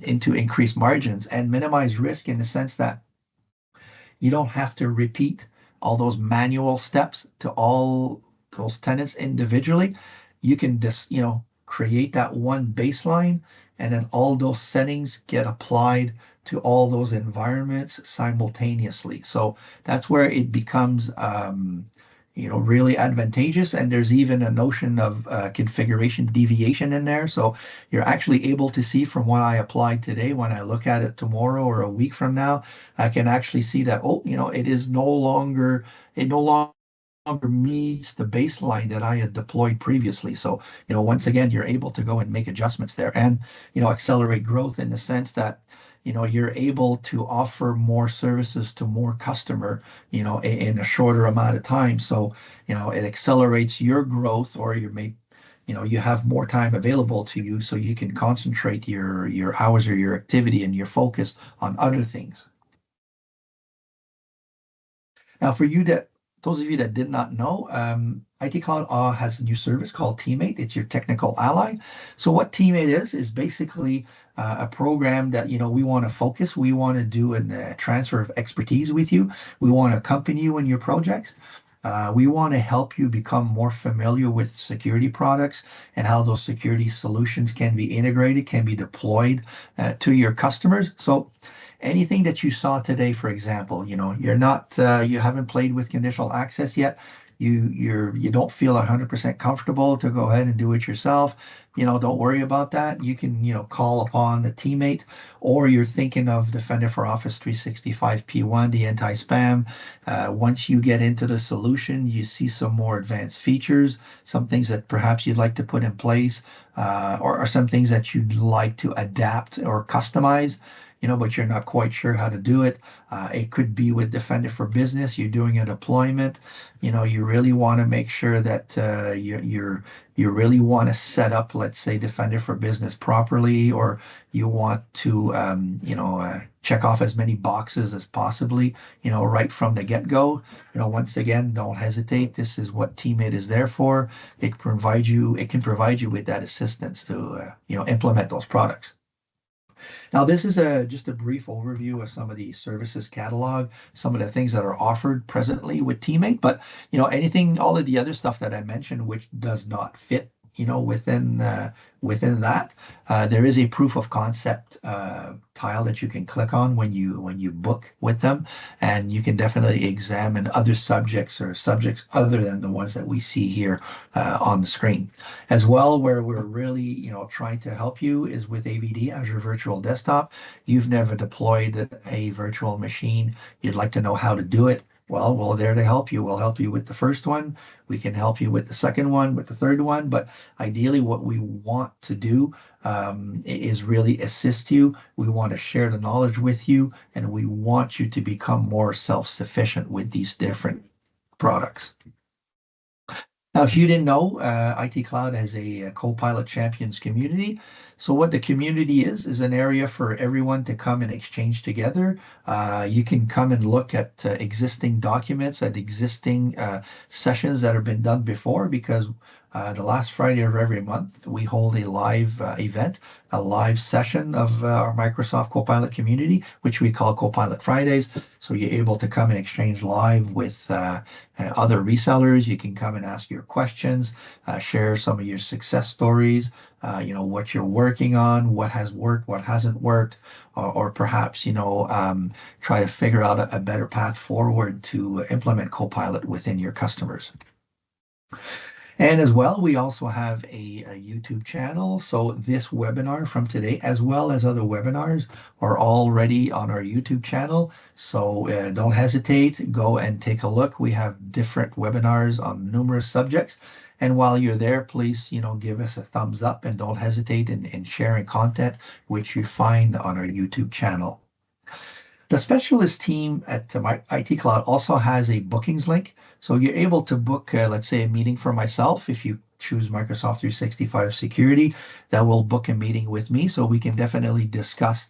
into increased margins and minimize risk in the sense that you don't have to repeat all those manual steps to all those tenants individually. You can just, create that one baseline and then all those settings get applied to all those environments simultaneously. So that's where it becomes, really advantageous. And there's even a notion of configuration deviation in there. So you're actually able to see from what I applied today, when I look at it tomorrow or a week from now, I can actually see that, oh, it no longer meets the baseline that I had deployed previously. So, once again, you're able to go and make adjustments there and, accelerate growth in the sense that, you're able to offer more services to more customer, in a shorter amount of time. So, it accelerates your growth, or you have more time available to you so you can concentrate your hours or your activity and your focus on other things. Now, those of you that did not know, IT Cloud has a new service called Teammate. It's your technical ally. So what Teammate is basically a program that we want to focus. We want to do a transfer of expertise with you. We want to accompany you in your projects. We want to help you become more familiar with security products and how those security solutions can be integrated, can be deployed to your customers. So anything that you saw today, for example, you haven't played with conditional access yet. You don't feel 100% comfortable to go ahead and do it yourself. Don't worry about that. You can, call upon a teammate, or you're thinking of Defender for Office 365 P1, the anti-spam. Once you get into the solution, you see some more advanced features, some things that perhaps you'd like to put in place, or some things that you'd like to adapt or customize, but you're not quite sure how to do it. It could be with Defender for Business. You're doing a deployment. You really want to make sure that you really want to set up, let's say, Defender for Business properly, or you want to, check off as many boxes as possibly, right from the get-go. Once again, don't hesitate. This is what Teammate is there for. It can provide you with that assistance to, implement those products. Now, this is just a brief overview of some of the services catalog, some of the things that are offered presently with Teammate. But all of the other stuff that I mentioned, which does not fit, within that, there is a proof of concept tile that you can click on when you book with them, and you can definitely examine other subjects or subjects other than the ones that we see here on the screen. As well, where we're really trying to help you is with AVD, Azure Virtual Desktop. You've never deployed a virtual machine. You'd like to know how to do it. Well, we're there to help you. We'll help you with the first one. We can help you with the second one, with the third one. But ideally, what we want to do is really assist you. We want to share the knowledge with you, and we want you to become more self-sufficient with these different products. Now, if you didn't know, IT Cloud has a Copilot Champions community. So what the community is an area for everyone to come and exchange together. You can come and look at existing documents, at existing sessions that have been done before, because the last Friday of every month, we hold a live event, a live session of our Microsoft Copilot community, which we call Copilot Fridays. So you're able to come and exchange live with other resellers. You can come and ask your questions, share some of your success stories, what you're working on, what has worked, what hasn't worked, or perhaps, try to figure out a better path forward to implement Copilot within your customers. And as well, we also have a YouTube channel. So this webinar from today, as well as other webinars, are already on our YouTube channel. So don't hesitate, go and take a look. We have different webinars on numerous subjects. And while you're there, please, give us a thumbs up and don't hesitate in sharing content which you find on our YouTube channel. The specialist team at my IT Cloud also has a bookings link. So you're able to book, let's say, a meeting for myself. If you choose Microsoft 365 Security, that will book a meeting with me. So we can definitely discuss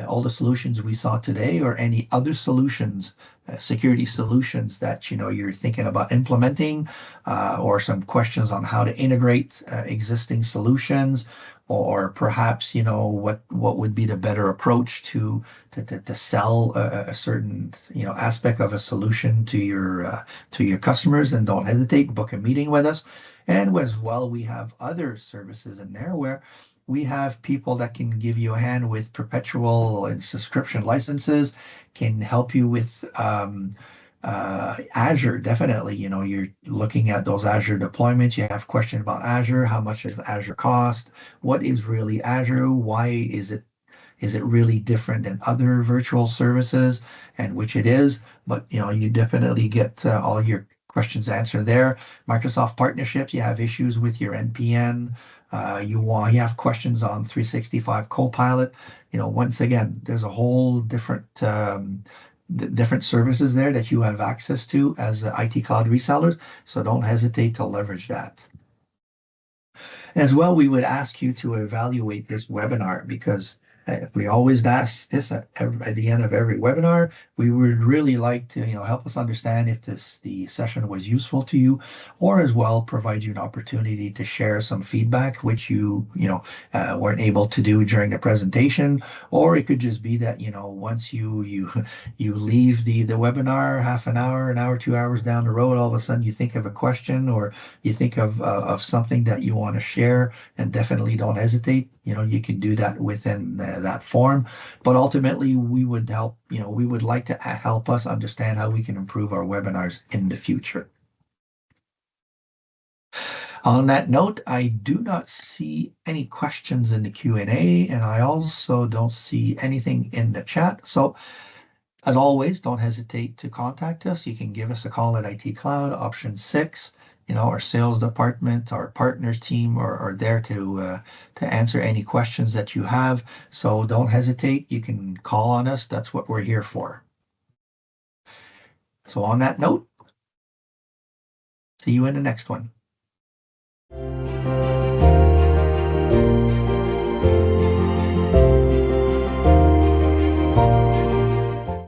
all the solutions we saw today or any other solutions, security solutions that you're thinking about implementing, or some questions on how to integrate existing solutions, or perhaps what would be the better approach to sell a certain aspect of a solution to your customers. And don't hesitate, book a meeting with us. And as well, we have other services in there where we have people that can give you a hand with perpetual and subscription licenses, can help you with Azure. Definitely, you're looking at those Azure deployments. You have questions about Azure. How much does Azure cost? What is really Azure? Why is it really different than other virtual services? And which it is, but you definitely get all your questions answered there. Microsoft partnerships, you have issues with your NPN, you have questions on 365 Copilot. Once again, there's a whole different services there that you have access to as IT cloud resellers. So don't hesitate to leverage that. As well, we would ask you to evaluate this webinar, because we always ask this at the end of every webinar. We would really like to, help us understand if the session was useful to you, or as well provide you an opportunity to share some feedback, which weren't able to do during the presentation. Or it could just be that, once you leave the webinar half an hour, 2 hours down the road, all of a sudden you think of a question, or you think of something that you want to share, and definitely don't hesitate. You can do that within that form. But ultimately, we would like to help us understand how we can improve our webinars in the future. On that note, I do not see any questions in the Q&A, and I also don't see anything in the chat. So as always, don't hesitate to contact us. You can give us a call at IT Cloud, option 6. Our sales department, our partners team are there to answer any questions that you have. So don't hesitate. You can call on us. That's what we're here for. So on that note, see you in the next one.